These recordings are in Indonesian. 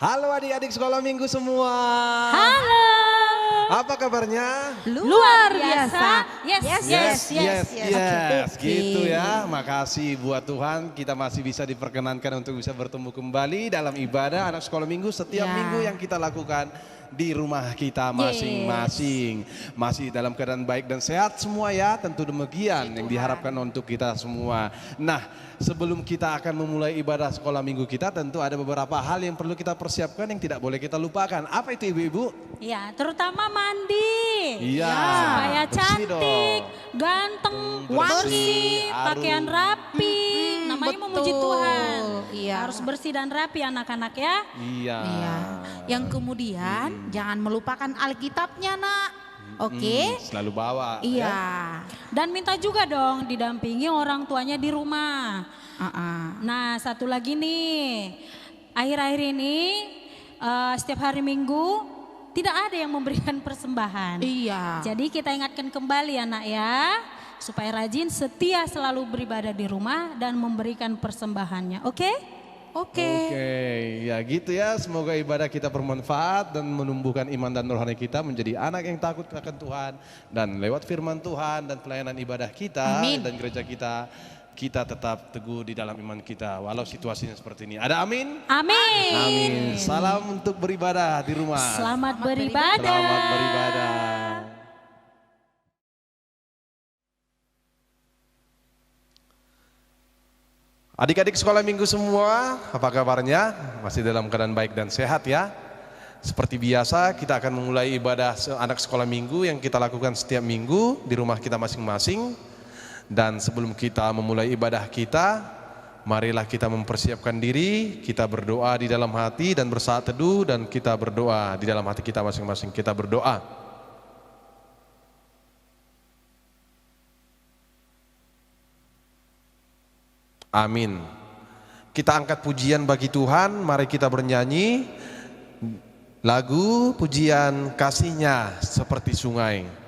Halo adik-adik sekolah minggu semua. Halo. Apa kabarnya? Luar biasa. Yes. Oke. Gitu ya. Makasih buat Tuhan kita masih bisa diperkenankan untuk bisa bertemu kembali dalam ibadah anak sekolah minggu setiap minggu yang kita lakukan di rumah kita masing-masing. Masih dalam keadaan baik dan sehat semua ya, tentu demikian yang diharapkan untuk kita semua. Nah, sebelum kita akan memulai ibadah sekolah minggu kita, tentu ada beberapa hal yang perlu kita persiapkan yang tidak boleh kita lupakan. Apa itu ibu-ibu? Ya, terutama mandi. Iya. Supaya bersih cantik, dong. ganteng, Bersih, wangi, harum. pakaian rapi. Namanya memuji Tuhan. Iya. Harus bersih dan rapi anak-anak ya. Iya. Iya. Yang kemudian jangan melupakan Alkitabnya, Nak. Oke. Selalu bawa. Iya. Ya? Dan minta juga dong didampingi orang tuanya di rumah. Uh-uh. Nah, satu lagi nih. Akhir-akhir ini setiap hari Minggu tidak ada yang memberikan persembahan. Iya. Jadi kita ingatkan kembali anak ya, supaya rajin setia selalu beribadah di rumah dan memberikan persembahannya. Oke? Oke. Ya gitu ya. Semoga ibadah kita bermanfaat dan menumbuhkan iman dan rohani kita menjadi anak yang takut akan Tuhan. Dan lewat firman Tuhan dan pelayanan ibadah kita dan gereja kita tetap teguh di dalam iman kita walau situasinya seperti ini. Ada amin? Amin. Amin. Salam untuk beribadah di rumah. Selamat beribadah. Selamat beribadah. Adik-adik sekolah minggu semua, apa kabarnya? Masih dalam keadaan baik dan sehat ya? Seperti biasa kita akan memulai ibadah anak sekolah minggu yang kita lakukan setiap minggu di rumah kita masing-masing. Dan sebelum kita memulai ibadah kita, marilah kita mempersiapkan diri, kita berdoa di dalam hati dan bersaat teduh dan kita berdoa di dalam hati kita masing-masing. Kita berdoa. Amin. Kita angkat pujian bagi Tuhan, mari kita bernyanyi lagu pujian kasih-Nya seperti sungai.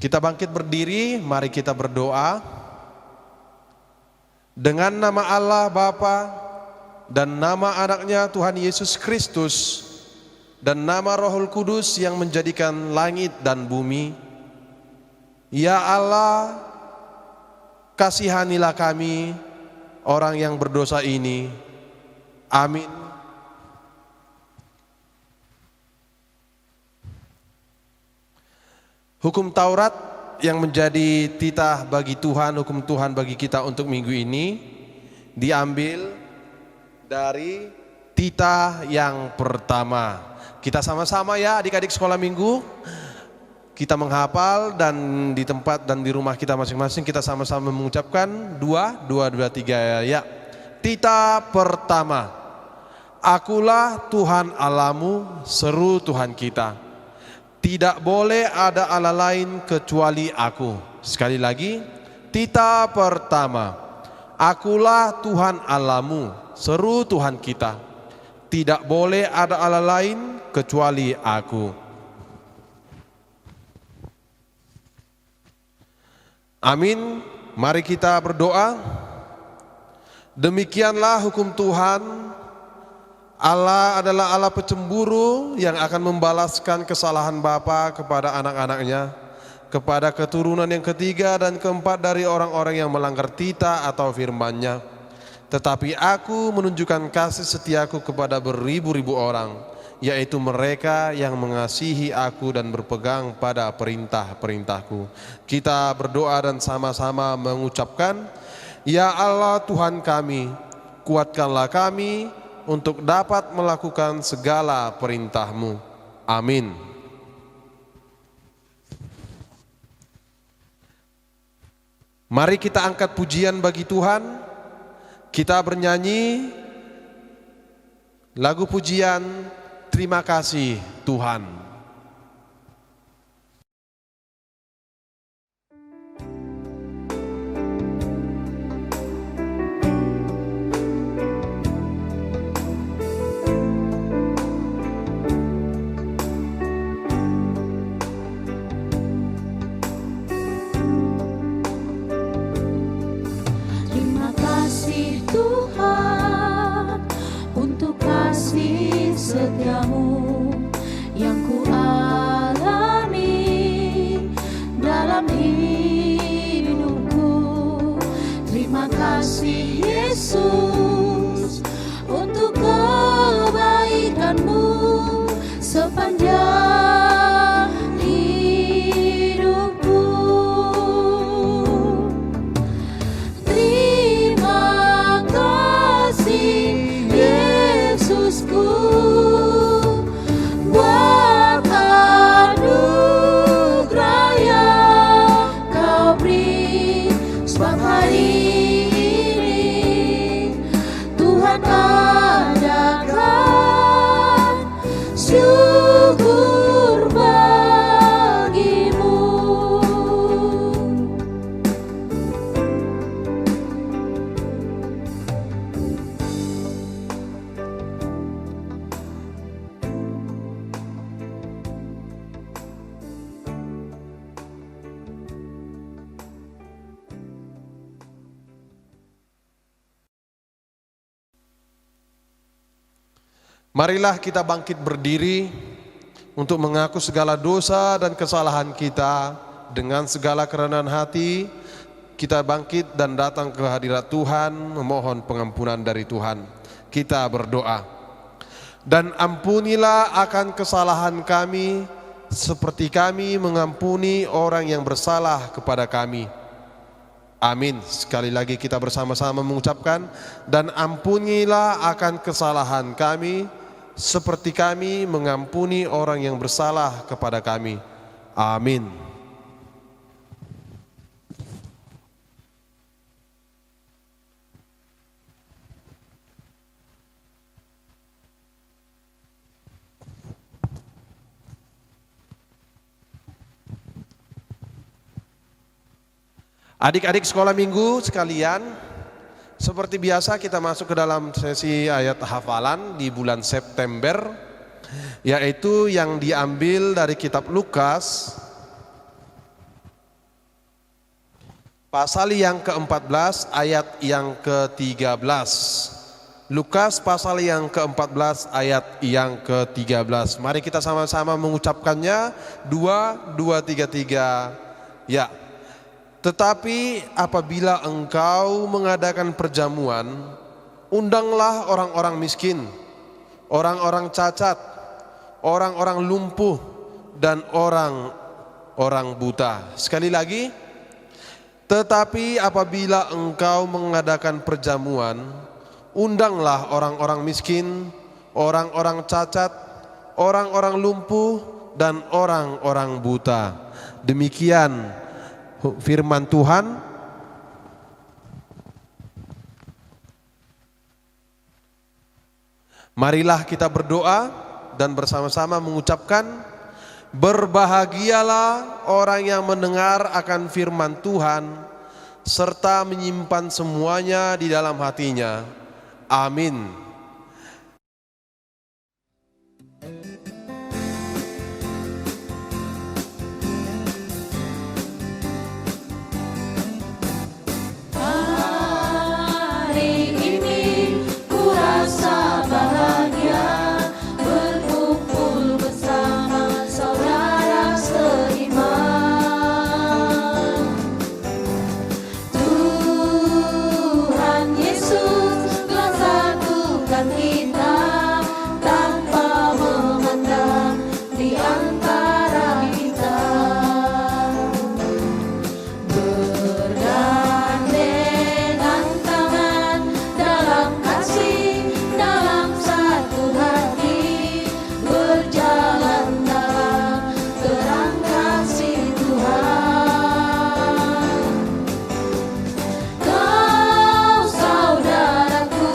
Kita bangkit berdiri, mari kita berdoa. Dengan nama Allah Bapa dan nama anaknya Tuhan Yesus Kristus dan nama Rohul Kudus yang menjadikan langit dan bumi. Ya Allah, kasihanilah kami orang yang berdosa ini Amin. Hukum Taurat yang menjadi titah bagi Tuhan, hukum Tuhan bagi kita untuk minggu ini diambil dari titah yang pertama. Kita sama-sama ya adik-adik sekolah minggu, kita menghafal dan di tempat dan di rumah kita masing-masing kita sama-sama mengucapkan 2, 3 ya. Titah pertama, akulah Tuhan Allahmu, seru Tuhan kita. Tidak boleh ada Allah lain kecuali aku. Sekali lagi, titah pertama, akulah Tuhan Allahmu, seru Tuhan kita. Tidak boleh ada Allah lain kecuali aku. Amin. Mari kita berdoa. Demikianlah hukum Tuhan. Allah adalah Allah pecemburu yang akan membalaskan kesalahan bapa kepada anak-anaknya, kepada keturunan yang ketiga dan keempat dari orang-orang yang melanggar titah atau firman-Nya. Tetapi aku menunjukkan kasih setiaku kepada beribu-ribu orang, yaitu mereka yang mengasihi aku dan berpegang pada perintah-perintahku. Kita berdoa dan sama-sama mengucapkan, ya Allah Tuhan kami, kuatkanlah kami untuk dapat melakukan segala perintah-Mu. Amin. Mari kita angkat pujian bagi Tuhan. Kita bernyanyi lagu pujian Terima Kasih Tuhan. Setiamu yang ku alami dalam hidupku. Terima kasih Yesus untuk kebaikan-Mu sepanjang hidupku. Terima kasih Yesusku. Syukur bagimu. Marilah kita bangkit berdiri untuk mengaku segala dosa dan kesalahan kita dengan segala kerendahan hati. Kita bangkit dan datang ke hadirat Tuhan memohon pengampunan dari Tuhan. Kita berdoa. Dan ampunilah akan kesalahan kami seperti kami mengampuni orang yang bersalah kepada kami. Amin. Sekali lagi kita bersama-sama mengucapkan, dan ampunilah akan kesalahan kami seperti kami mengampuni orang yang bersalah kepada kami. Amin. Adik-adik sekolah minggu sekalian, seperti biasa kita masuk ke dalam sesi ayat hafalan di bulan September, yaitu yang diambil dari kitab Lukas pasal yang ke-14 ayat yang ke-13. Lukas pasal yang ke-14 ayat yang ke-13. Mari kita sama-sama mengucapkannya. 2, 3, 3. Ya. Tetapi apabila engkau mengadakan perjamuan, undanglah orang-orang miskin, orang-orang cacat, orang-orang lumpuh, dan orang-orang buta. Sekali lagi, tetapi apabila engkau mengadakan perjamuan, undanglah orang-orang miskin, orang-orang cacat, orang-orang lumpuh, dan orang-orang buta. Demikian firman Tuhan. Marilah kita berdoa dan bersama-sama mengucapkan, berbahagialah orang yang mendengar akan firman Tuhan serta menyimpan semuanya di dalam hatinya. Amin. Hari ini ku rasa bahagia berkumpul bersama saudara seiman. Tuhan Yesus telah satukan kita tanpa memandang di antara kita. Bergandengan tangan dalam kasih, dalam satu hati, berjalan dalam terang kasih Tuhan. Kau saudaraku,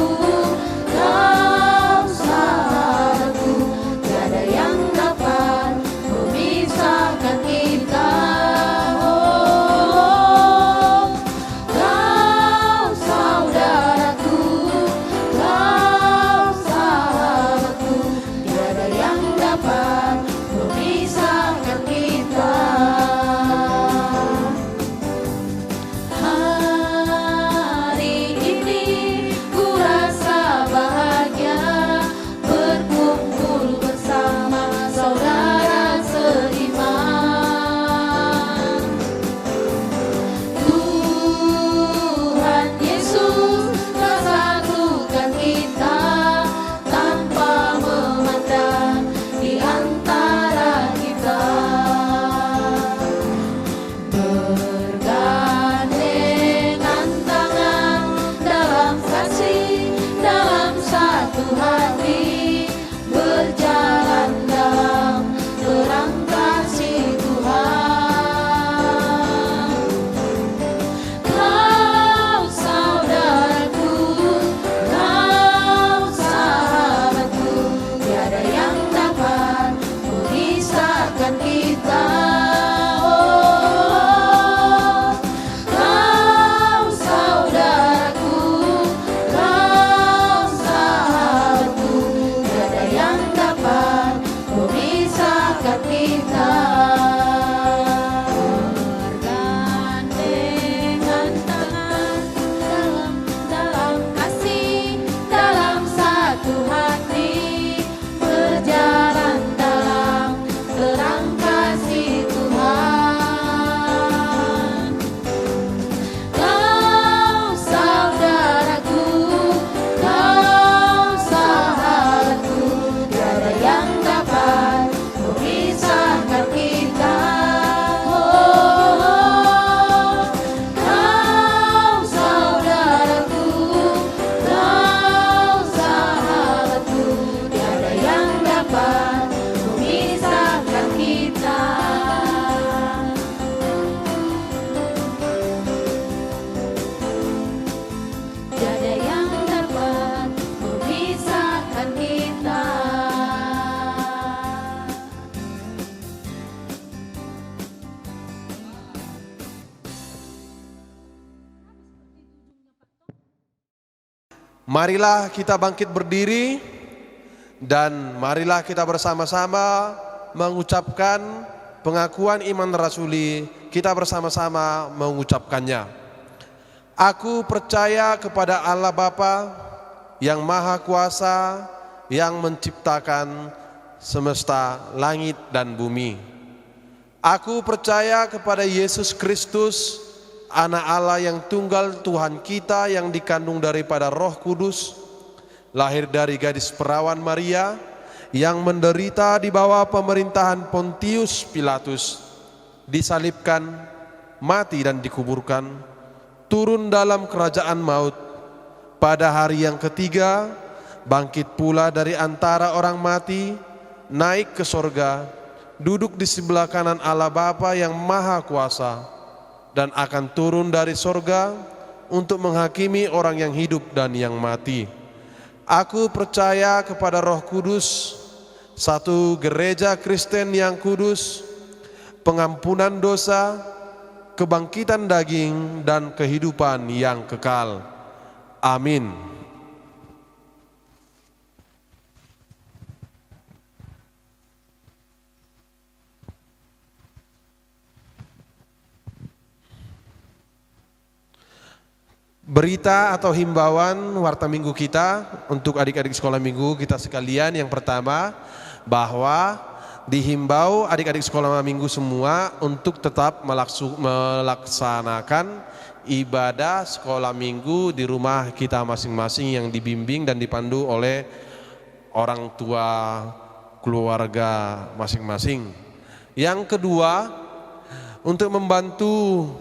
kau sahabatku, tiada yang dapat memisahkan kita. Kau saudaraku, kau sahabatku, tiada yang dapat memisahkan kita. Hari ini ku rasa bahagia berkumpul bersama saudara seiman. Tuhan Yesus telah satukan kita tanpa memandang di antara kita. Bergandengan tangan dalam kasih, dalam satu hati, berjalan dalam terang kasih Tuhan. Kau saudaraku, kau sahabatku, tiada yang dapat memisahkan kita. Kau saudaraku, kau sahabatku, tiada yang dapat memisahkan kita. Bergandengan tangan dalam kasih, dalam satu hati, berjalan dalam terang kasih Tuhan. Kau saudaraku, kau sahabatku, tiada yang dapat memisahkan kita. Kau saudaraku, kau sahabatku, tiada yang dapat memisahkan kita. Tiada yang dapat memisahkan kita. Marilah kita bangkit berdiri dan marilah kita bersama-sama mengucapkan pengakuan iman rasuli. Kita bersama-sama mengucapkannya. Aku percaya kepada Allah Bapa yang Maha Kuasa, yang menciptakan semesta langit dan bumi. Aku percaya kepada Yesus Kristus, Anak Allah yang tunggal, Tuhan kita yang dikandung daripada Roh Kudus, lahir dari gadis perawan Maria, yang menderita di bawah pemerintahan Pontius Pilatus, disalibkan, mati dan dikuburkan, turun dalam kerajaan maut, pada hari yang ketiga bangkit pula dari antara orang mati, naik ke sorga, duduk di sebelah kanan Allah Bapa yang Maha Kuasa, dan akan turun dari sorga untuk menghakimi orang yang hidup dan yang mati. Aku percaya kepada Roh Kudus, satu gereja Kristen yang kudus, pengampunan dosa, kebangkitan daging, dan kehidupan yang kekal. Amin. Berita atau himbauan warta minggu kita untuk adik-adik sekolah minggu kita sekalian. Yang pertama, bahwa dihimbau adik-adik sekolah minggu semua untuk tetap melaksanakan ibadah sekolah minggu di rumah kita masing-masing yang dibimbing dan dipandu oleh orang tua keluarga masing-masing. Yang kedua, untuk membantu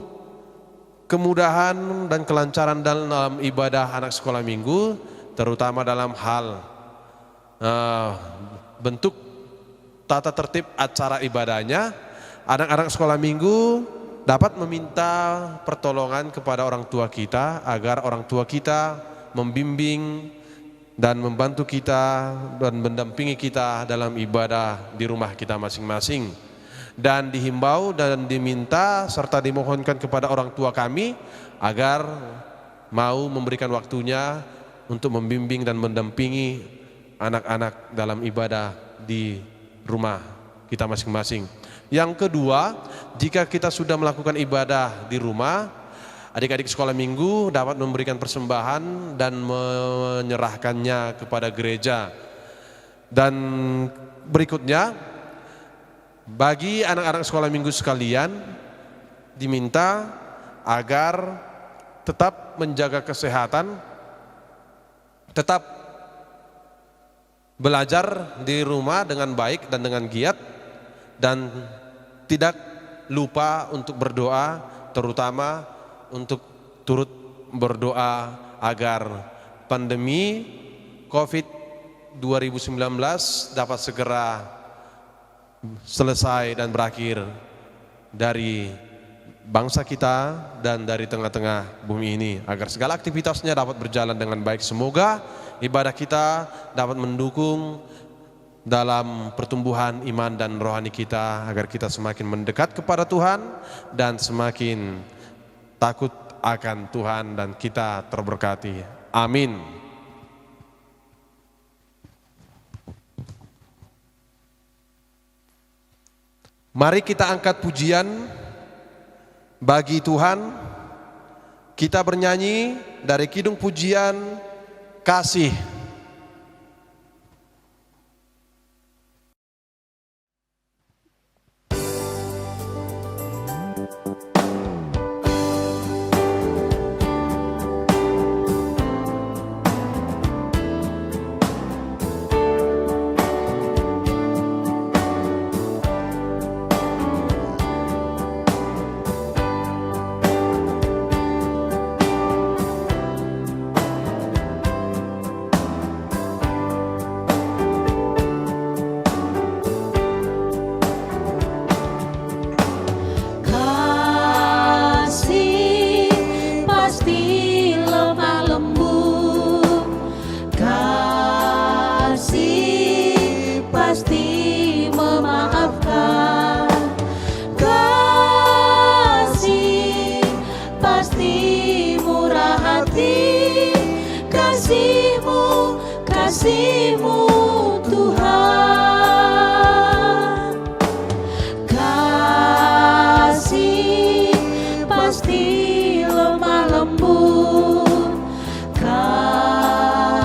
kemudahan dan kelancaran dalam ibadah anak sekolah minggu, terutama dalam hal bentuk tata tertib acara ibadahnya, anak-anak sekolah minggu dapat meminta pertolongan kepada orang tua kita agar orang tua kita membimbing dan membantu kita dan mendampingi kita dalam ibadah di rumah kita masing-masing. Dan dihimbau dan diminta serta dimohonkan kepada orang tua kami agar mau memberikan waktunya untuk membimbing dan mendampingi anak-anak dalam ibadah di rumah kita masing-masing. Yang kedua, jika kita sudah melakukan ibadah di rumah, adik-adik sekolah minggu dapat memberikan persembahan dan menyerahkannya kepada gereja. Dan berikutnya, bagi anak-anak sekolah minggu sekalian diminta agar tetap menjaga kesehatan, tetap belajar di rumah dengan baik dan dengan giat, dan tidak lupa untuk berdoa, terutama untuk turut berdoa agar pandemi COVID 2019 dapat segera selesai dan berakhir dari bangsa kita dan dari tengah-tengah bumi ini, agar segala aktivitasnya dapat berjalan dengan baik. Semoga ibadah kita dapat mendukung dalam pertumbuhan iman dan rohani kita, agar kita semakin mendekat kepada Tuhan dan semakin takut akan Tuhan dan kita terberkati. Amin. Mari kita angkat pujian bagi Tuhan. Kita bernyanyi dari kidung pujian Kasih. Kasih-Mu Tuhan, kasih pasti lemah lembut,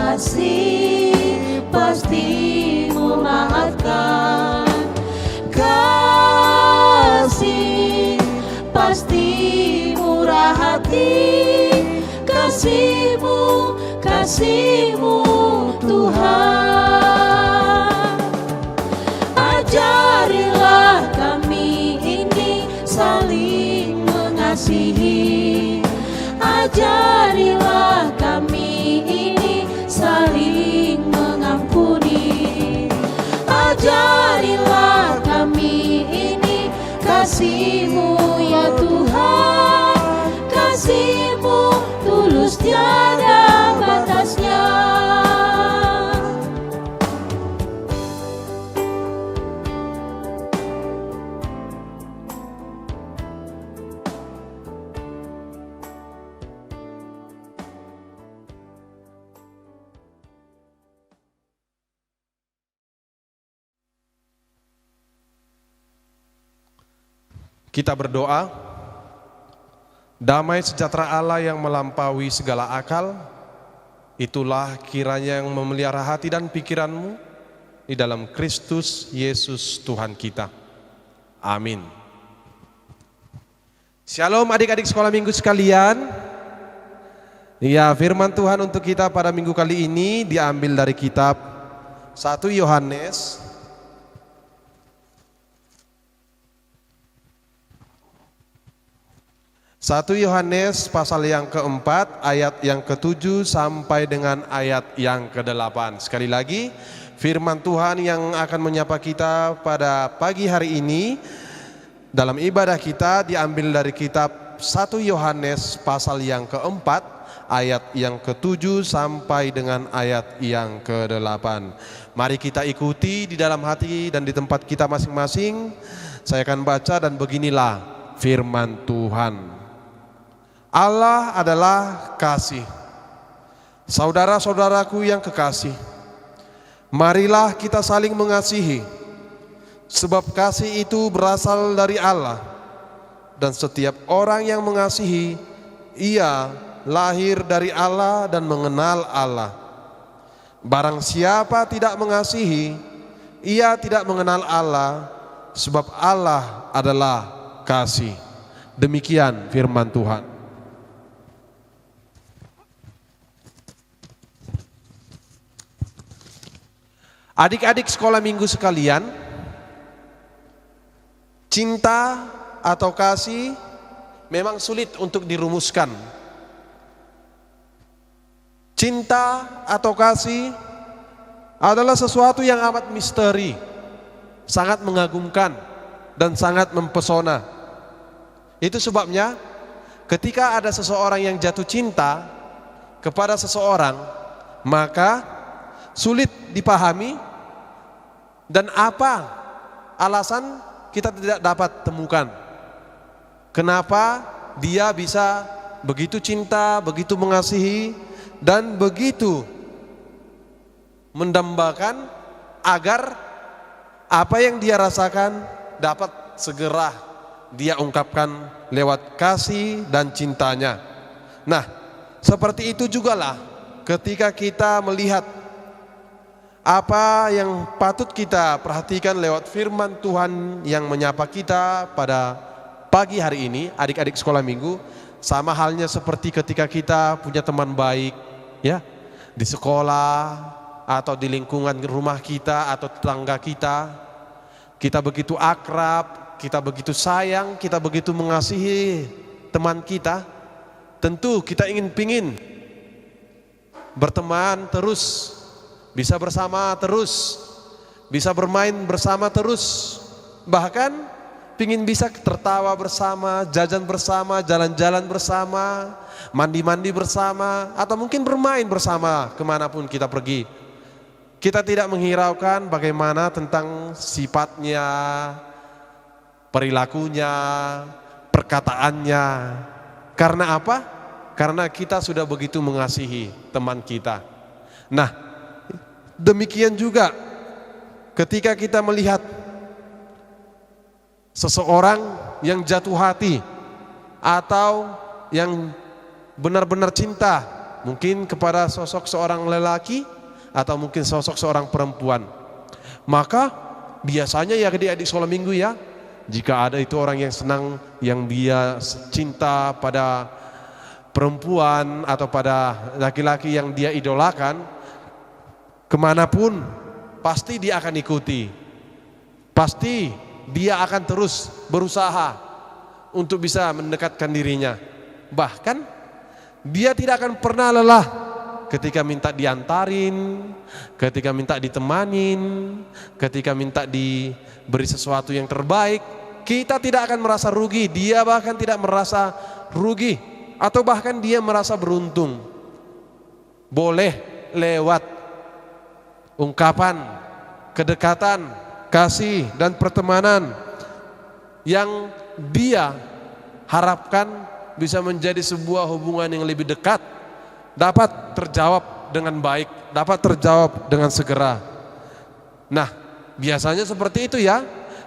kasih pasti memaafkan, kasih pasti murah hati, kasih-Mu mengasihi. Ajarilah kami ini saling mengampuni. Ajarilah kami ini kasih-Mu ya Tuhan. Kasih-Mu tulus tiada batasnya. Kita berdoa, damai sejahtera Allah yang melampaui segala akal, itulah kiranya yang memelihara hati dan pikiranmu di dalam Kristus Yesus Tuhan kita. Amin. Shalom adik-adik sekolah minggu sekalian. Ya, firman Tuhan untuk kita pada minggu kali ini diambil dari kitab 1 Yohanes pasal yang keempat, ayat yang ke-7 sampai dengan ayat yang ke-8. Sekali lagi, firman Tuhan yang akan menyapa kita pada pagi hari ini dalam ibadah kita diambil dari kitab 1 Yohanes pasal yang keempat, ayat yang ke-7 sampai dengan ayat yang ke-8. Mari kita ikuti di dalam hati dan di tempat kita masing-masing. Saya akan baca dan beginilah firman Tuhan. Allah adalah kasih. Saudara-saudaraku yang kekasih, marilah kita saling mengasihi, sebab kasih itu berasal dari Allah, dan setiap orang yang mengasihi, ia lahir dari Allah dan mengenal Allah. Barang siapa tidak mengasihi, ia tidak mengenal Allah, sebab Allah adalah kasih. Demikian firman Tuhan. Adik-adik sekolah minggu sekalian, cinta atau kasih memang sulit untuk dirumuskan. Cinta atau kasih adalah sesuatu yang amat misteri, sangat mengagumkan dan sangat mempesona. Itu sebabnya ketika ada seseorang yang jatuh cinta kepada seseorang, maka sulit dipahami. Dan apa alasan kita tidak dapat temukan? Kenapa dia bisa begitu cinta, begitu mengasihi, dan begitu mendambakan agar apa yang dia rasakan dapat segera dia ungkapkan lewat kasih dan cintanya. Nah, seperti itu jugalah ketika kita melihat apa yang patut kita perhatikan lewat firman Tuhan yang menyapa kita pada pagi hari ini, adik-adik sekolah minggu, sama halnya seperti ketika kita punya teman baik, ya, di sekolah atau di lingkungan rumah kita atau tetangga kita. Kita begitu akrab, kita begitu sayang, kita begitu mengasihi teman kita. Tentu kita pingin berteman terus, bisa bersama terus, bisa bermain bersama terus, bahkan pingin bisa tertawa bersama, jajan bersama, jalan-jalan bersama, mandi-mandi bersama, atau mungkin bermain bersama kemanapun kita pergi. Kita tidak menghiraukan bagaimana tentang sifatnya, perilakunya, perkataannya. Karena apa? Karena kita sudah begitu mengasihi teman kita. Nah, demikian juga ketika kita melihat seseorang yang jatuh hati atau yang benar-benar cinta, mungkin kepada sosok seorang lelaki atau mungkin sosok seorang perempuan, maka biasanya ya adik-adik sekolah minggu ya, jika ada itu orang yang senang, yang dia cinta pada perempuan atau pada laki-laki yang dia idolakan, kemanapun pasti dia akan ikuti, pasti dia akan terus berusaha untuk bisa mendekatkan dirinya. Bahkan dia tidak akan pernah lelah ketika minta diantarin, ketika minta ditemanin, ketika minta diberi sesuatu yang terbaik. Kita tidak akan merasa rugi, dia bahkan tidak merasa rugi, atau bahkan dia merasa beruntung. Boleh lewat ungkapan kedekatan, kasih dan pertemanan yang dia harapkan bisa menjadi sebuah hubungan yang lebih dekat, dapat terjawab dengan baik, dapat terjawab dengan segera. Nah, biasanya seperti itu ya,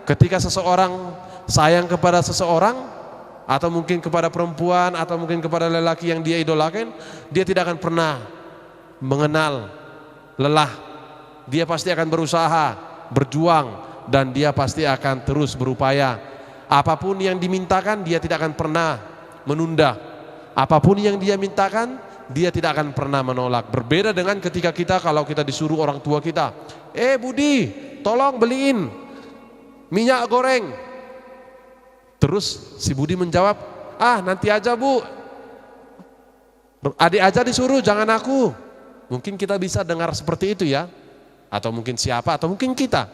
ketika seseorang sayang kepada seseorang, atau mungkin kepada perempuan, atau mungkin kepada lelaki yang dia idolakan, dia tidak akan pernah mengenal lelah. Dia pasti akan berusaha, berjuang, dan dia pasti akan terus berupaya. Apapun yang dimintakan, dia tidak akan pernah menunda. Apapun yang dia mintakan, dia tidak akan pernah menolak. Berbeda dengan ketika kita, kalau kita disuruh orang tua kita, Budi, tolong beliin minyak goreng. Terus si Budi menjawab, nanti aja Bu, adik aja disuruh, jangan aku. Mungkin kita bisa dengar seperti itu ya. Atau mungkin siapa, atau mungkin kita.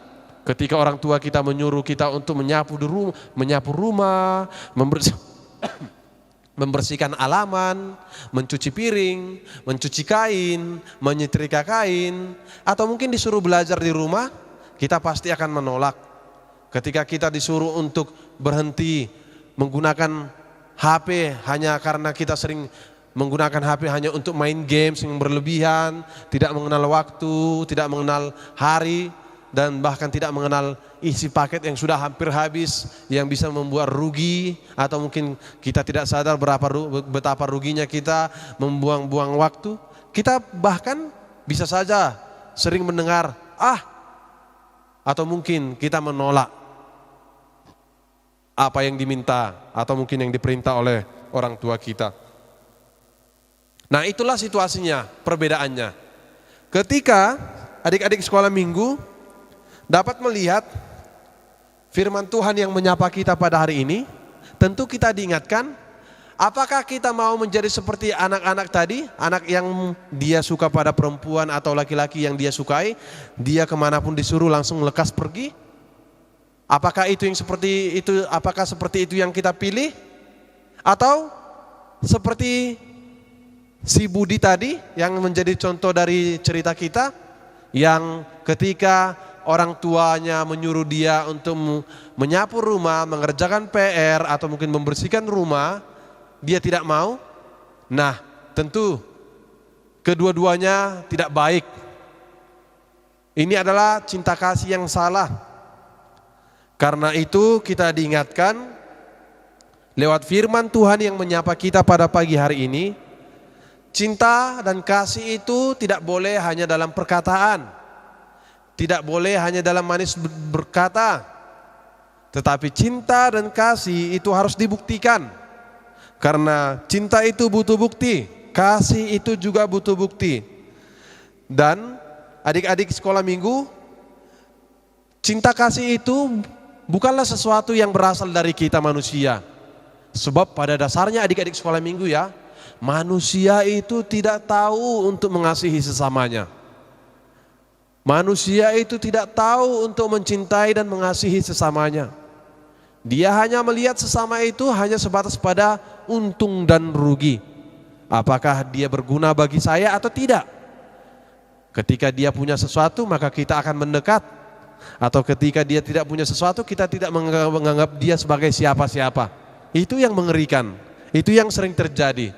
Ketika orang tua kita menyuruh kita untuk menyapu rumah, membersihkan halaman, mencuci piring, mencuci kain, menyetrika kain, atau mungkin disuruh belajar di rumah, kita pasti akan menolak. Ketika kita disuruh untuk berhenti menggunakan HP hanya karena kita sering menggunakan HP hanya untuk main games yang berlebihan, tidak mengenal waktu, tidak mengenal hari, dan bahkan tidak mengenal isi paket yang sudah hampir habis, yang bisa membuat rugi, atau mungkin kita tidak sadar betapa ruginya kita membuang-buang waktu. Kita bahkan bisa saja sering mendengar atau mungkin kita menolak apa yang diminta atau mungkin yang diperintah oleh orang tua kita. Nah, itulah situasinya, perbedaannya. Ketika adik-adik sekolah minggu dapat melihat firman Tuhan yang menyapa kita pada hari ini, tentu kita diingatkan, apakah kita mau menjadi seperti anak-anak tadi, anak yang dia suka pada perempuan atau laki-laki yang dia sukai, dia kemanapun disuruh langsung lekas pergi? Apakah itu yang seperti itu? Apakah seperti itu yang kita pilih? Atau seperti si Budi tadi yang menjadi contoh dari cerita kita, yang ketika orang tuanya menyuruh dia untuk menyapu rumah, mengerjakan PR, atau mungkin membersihkan rumah, dia tidak mau. Nah, tentu kedua-duanya tidak baik. Ini adalah cinta kasih yang salah. Karena itu kita diingatkan lewat firman Tuhan yang menyapa kita pada pagi hari ini, cinta dan kasih itu tidak boleh hanya dalam perkataan, tidak boleh hanya dalam manis berkata, tetapi cinta dan kasih itu harus dibuktikan. Karena cinta itu butuh bukti, kasih itu juga butuh bukti. Dan adik-adik sekolah minggu, cinta kasih itu bukanlah sesuatu yang berasal dari kita manusia. Sebab pada dasarnya adik-adik sekolah minggu ya, manusia itu tidak tahu untuk mengasihi sesamanya. Manusia itu tidak tahu untuk mencintai dan mengasihi sesamanya. Dia hanya melihat sesama itu hanya sebatas pada untung dan rugi. Apakah dia berguna bagi saya atau tidak? Ketika dia punya sesuatu maka kita akan mendekat. Atau ketika dia tidak punya sesuatu, kita tidak menganggap dia sebagai siapa-siapa. Itu yang mengerikan, itu yang sering terjadi.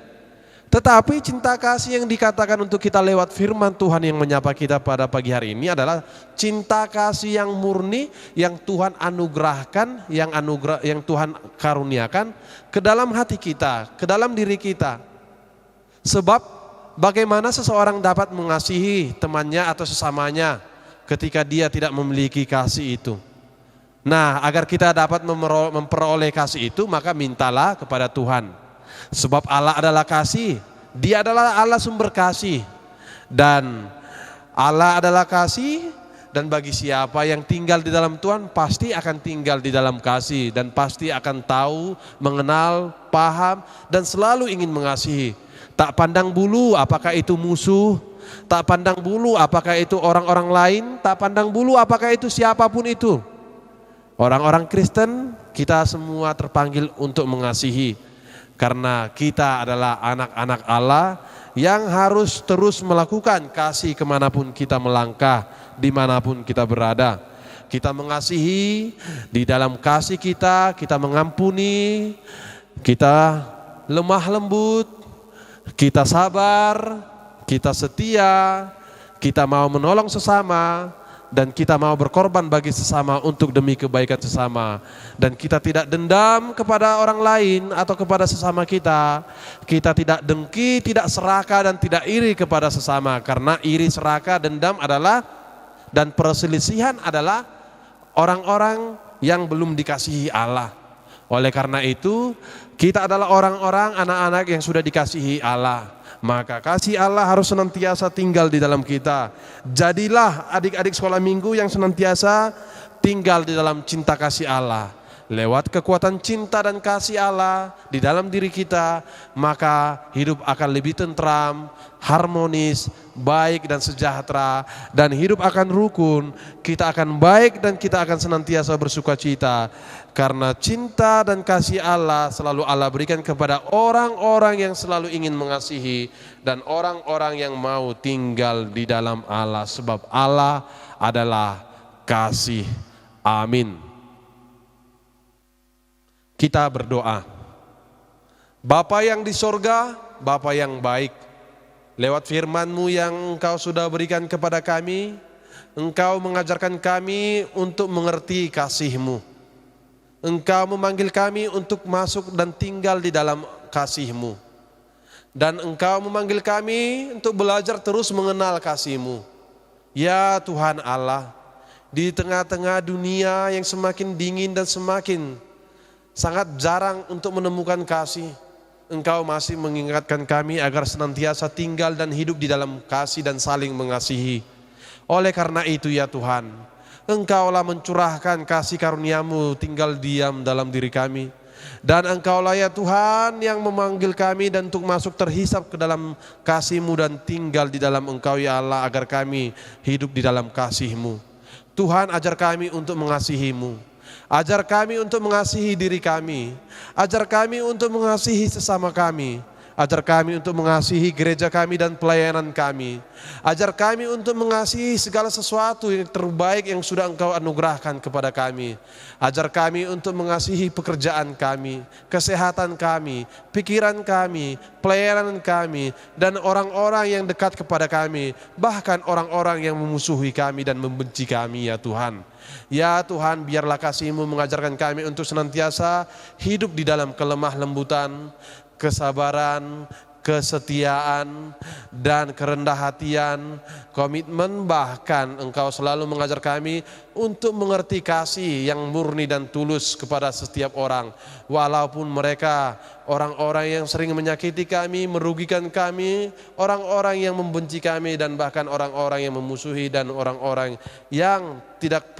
Tetapi cinta kasih yang dikatakan untuk kita lewat firman Tuhan yang menyapa kita pada pagi hari ini adalah cinta kasih yang murni, yang Tuhan anugerahkan, yang Tuhan karuniakan ke dalam hati kita, ke dalam diri kita. Sebab bagaimana seseorang dapat mengasihi temannya atau sesamanya ketika dia tidak memiliki kasih itu? Nah, agar kita dapat memperoleh kasih itu, maka mintalah kepada Tuhan. Sebab Allah adalah kasih, Dia adalah Allah sumber kasih. Dan Allah adalah kasih, Dan bagi siapa yang tinggal di dalam Tuhan pasti akan tinggal di dalam kasih dan pasti akan tahu, mengenal, paham dan selalu ingin mengasihi. Tak pandang bulu apakah itu musuh, tak pandang bulu apakah itu orang-orang lain, tak pandang bulu apakah itu siapapun itu. Orang-orang Kristen kita semua terpanggil untuk mengasihi karena kita adalah anak-anak Allah yang harus terus melakukan kasih kemanapun kita melangkah, dimanapun kita berada. Kita mengasihi, di dalam kasih kita mengampuni, kita lemah lembut, kita sabar, kita setia, kita mau menolong sesama, dan kita mau berkorban bagi sesama untuk demi kebaikan sesama. Dan kita tidak dendam kepada orang lain atau kepada sesama kita. Kita tidak dengki, tidak serakah dan tidak iri kepada sesama. Karena iri, serakah, dendam adalah dan perselisihan adalah orang-orang yang belum dikasihi Allah. Oleh karena itu kita adalah orang-orang anak-anak yang sudah dikasihi Allah. Maka kasih Allah harus senantiasa tinggal di dalam kita. Jadilah adik-adik sekolah minggu yang senantiasa tinggal di dalam cinta kasih Allah. Lewat kekuatan cinta dan kasih Allah di dalam diri kita, maka hidup akan lebih tentram, harmonis, baik dan sejahtera, dan hidup akan rukun. Kita akan baik dan kita akan senantiasa bersuka cita. Karena cinta dan kasih Allah selalu Allah berikan kepada orang-orang yang selalu ingin mengasihi dan orang-orang yang mau tinggal di dalam Allah, sebab Allah adalah kasih. Amin. Kita berdoa. Bapa yang di sorga, Bapa yang baik, lewat firman-Mu yang Engkau sudah berikan kepada kami, Engkau mengajarkan kami untuk mengerti kasih-Mu. Engkau memanggil kami untuk masuk dan tinggal di dalam kasih-Mu. Dan Engkau memanggil kami untuk belajar terus mengenal kasih-Mu. Ya Tuhan Allah, di tengah-tengah dunia yang semakin dingin dan semakin sangat jarang untuk menemukan kasih, Engkau masih mengingatkan kami agar senantiasa tinggal dan hidup di dalam kasih dan saling mengasihi. Oleh karena itu ya Tuhan, Engkaulah mencurahkan kasih karunia-Mu tinggal diam dalam diri kami. Dan Engkaulah ya Tuhan yang memanggil kami dan untuk masuk terhisap ke dalam kasih-Mu dan tinggal di dalam Engkau ya Allah, agar kami hidup di dalam kasih-Mu. Tuhan, ajar kami untuk mengasihi-Mu. Ajar kami untuk mengasihi diri kami. Ajar kami untuk mengasihi sesama kami. Ajar kami untuk mengasihi gereja kami dan pelayanan kami. Ajar kami untuk mengasihi segala sesuatu yang terbaik yang sudah Engkau anugerahkan kepada kami. Ajar kami untuk mengasihi pekerjaan kami, kesehatan kami, pikiran kami, pelayanan kami, dan orang-orang yang dekat kepada kami, bahkan orang-orang yang memusuhi kami dan membenci kami ya Tuhan. Ya Tuhan, biarlah kasih-Mu mengajarkan kami untuk senantiasa hidup di dalam kelemah lembutan, kesabaran, kesetiaan, dan kerendah hatian, komitmen, bahkan Engkau selalu mengajar kami untuk mengerti kasih yang murni dan tulus kepada setiap orang, walaupun mereka orang-orang yang sering menyakiti kami, merugikan kami, orang-orang yang membenci kami, dan bahkan orang-orang yang memusuhi dan orang-orang yang tidak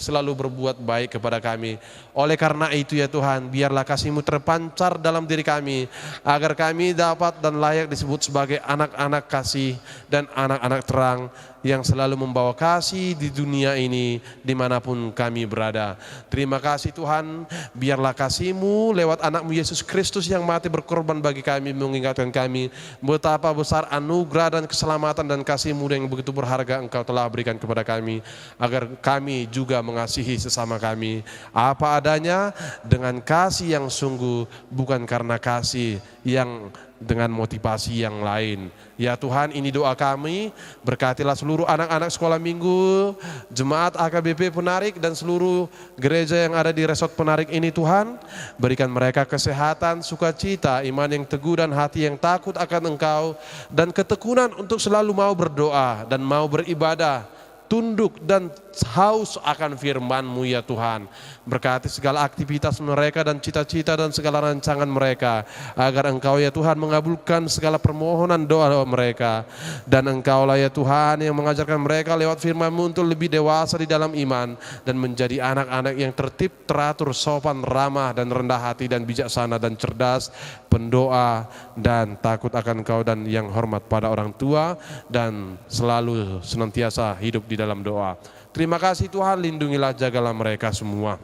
selalu berbuat baik kepada kami. Oleh karena itu ya Tuhan, biarlah kasih-Mu terpancar dalam diri kami, agar kami dapat dan layak disebut sebagai anak-anak kasih dan anak-anak terang yang selalu membawa kasih di dunia ini dimanapun kami berada. Terima kasih Tuhan, biarlah kasih-Mu lewat anak-Mu Yesus Kristus yang mati berkorban bagi kami mengingatkan kami betapa besar anugerah dan keselamatan dan kasih-Mu yang begitu berharga Engkau telah berikan kepada kami, agar kami juga mengasihi sesama kami apa adanya dengan kasih yang sungguh, bukan karena kasih yang dengan motivasi yang lain. Ya Tuhan, ini doa kami, berkatilah seluruh anak-anak sekolah minggu, jemaat AKBP Penarik dan seluruh gereja yang ada di resort Penarik ini Tuhan. Berikan mereka kesehatan, sukacita, iman yang teguh dan hati yang takut akan Engkau, dan ketekunan untuk selalu mau berdoa dan mau beribadah, tunduk dan haus akan firman-Mu ya Tuhan. Berkati segala aktivitas mereka dan cita-cita dan segala rancangan mereka, agar Engkau ya Tuhan mengabulkan segala permohonan doa mereka. Dan Engkaulah ya Tuhan yang mengajarkan mereka lewat firman-Mu untuk lebih dewasa di dalam iman dan menjadi anak-anak yang tertib, teratur, sopan, ramah dan rendah hati dan bijaksana dan cerdas, pendoa dan takut akan Engkau dan yang hormat pada orang tua, dan selalu senantiasa hidup di dalam doa. Terima kasih Tuhan, lindungilah, jagalah mereka semua.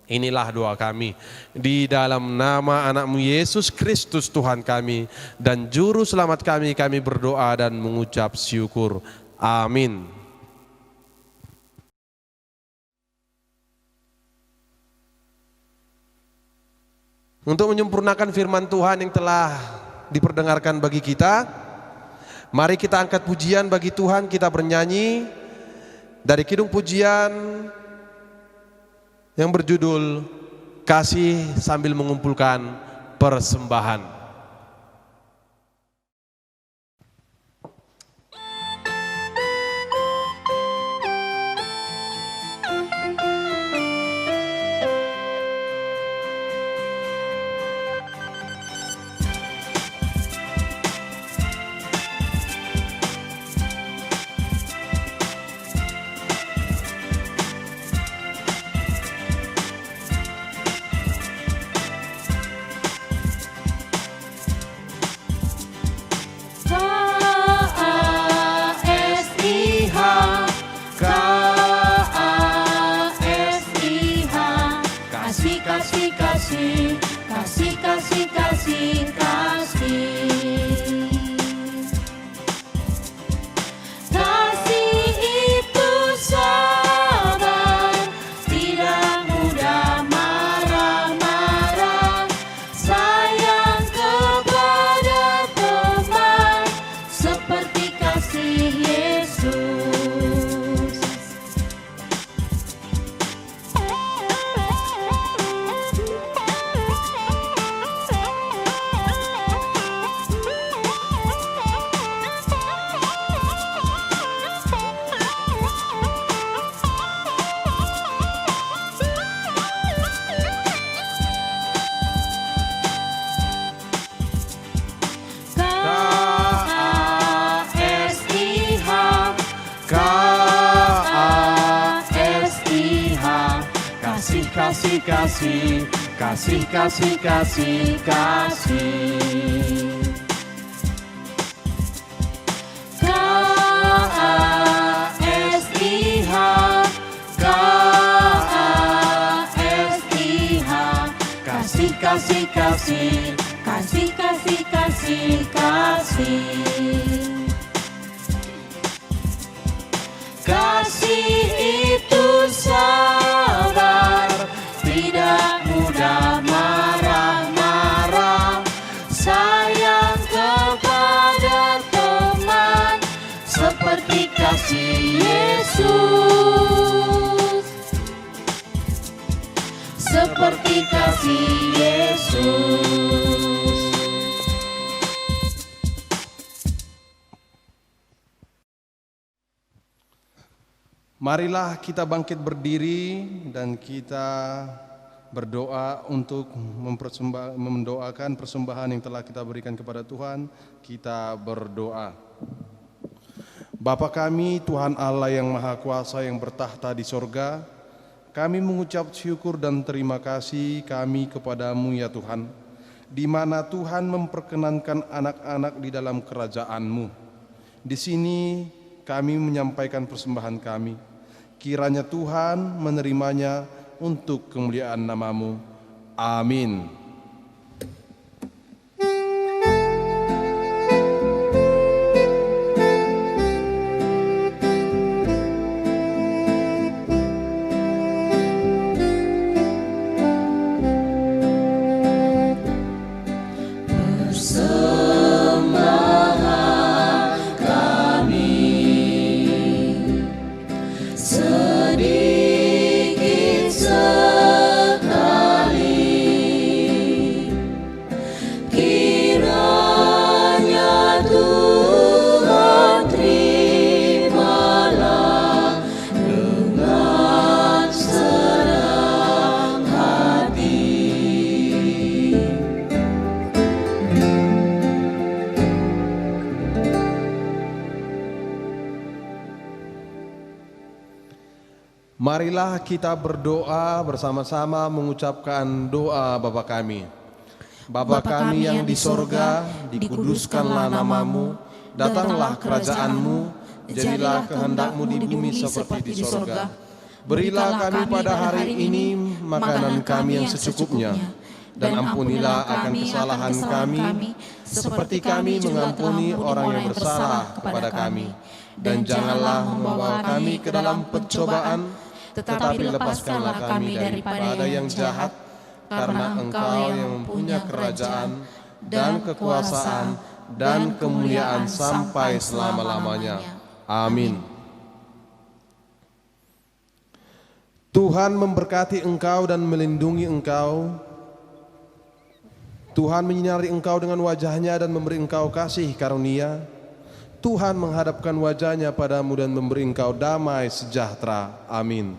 Inilah doa kami di dalam nama anak-Mu Yesus Kristus Tuhan kami dan Juru Selamat kami berdoa dan mengucap syukur. Amin. Untuk menyempurnakan firman Tuhan yang telah diperdengarkan bagi kita, mari kita angkat pujian bagi Tuhan. Kita bernyanyi dari kidung pujian yang berjudul Kasih Sambil Mengumpulkan Persembahan. Kasih, kasih, kasih, kasih, kasih. K-A-S-I-H, K-A-S-I-H. Kasih, kasih, kasih, kasih, kasih, kasih, kasih. Kasih itu sabar, tidak mudah marah-marah, sayang kepada teman, seperti kasih Yesus, seperti kasih Yesus. Marilah kita bangkit berdiri dan kita berdoa untuk mendoakan persembahan yang telah kita berikan kepada Tuhan. Kita berdoa. Bapa kami, Tuhan Allah yang Maha Kuasa yang bertahta di sorga, kami mengucap syukur dan terima kasih kami kepadamu ya Tuhan, di mana Tuhan memperkenankan anak-anak di dalam kerajaan-Mu. Di sini kami menyampaikan persembahan kami. Kiranya Tuhan menerimanya untuk kemuliaan nama-Mu. Amin. Sedikit sekali Marilah kita berdoa bersama-sama mengucapkan doa Bapa kami. Bapa kami yang di sorga, dikuduskanlah namamu, datanglah kerajaanmu, jadilah kehendakmu di bumi seperti di sorga. Berilah kami pada hari ini makanan kami yang secukupnya, dan ampunilah akan kesalahan kami, seperti kami mengampuni orang yang bersalah kepada kami. Dan janganlah membawa kami ke dalam pencobaan, tetapi lepaskanlah kami daripada yang jahat, karena Engkau yang mempunyai kerajaan dan kekuasaan dan kemuliaan sampai selama-lamanya. Amin. Tuhan memberkati engkau dan melindungi engkau. Tuhan menyinari engkau dengan wajahnya dan memberi engkau kasih karunia. Tuhan menghadapkan wajahnya padamu dan memberi engkau damai sejahtera. Amin.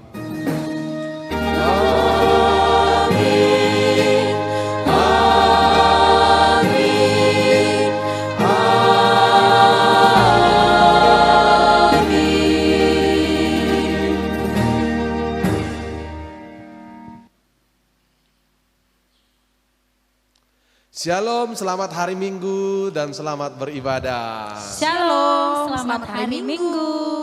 Shalom, selamat hari Minggu dan selamat beribadah. Shalom, selamat hari Minggu.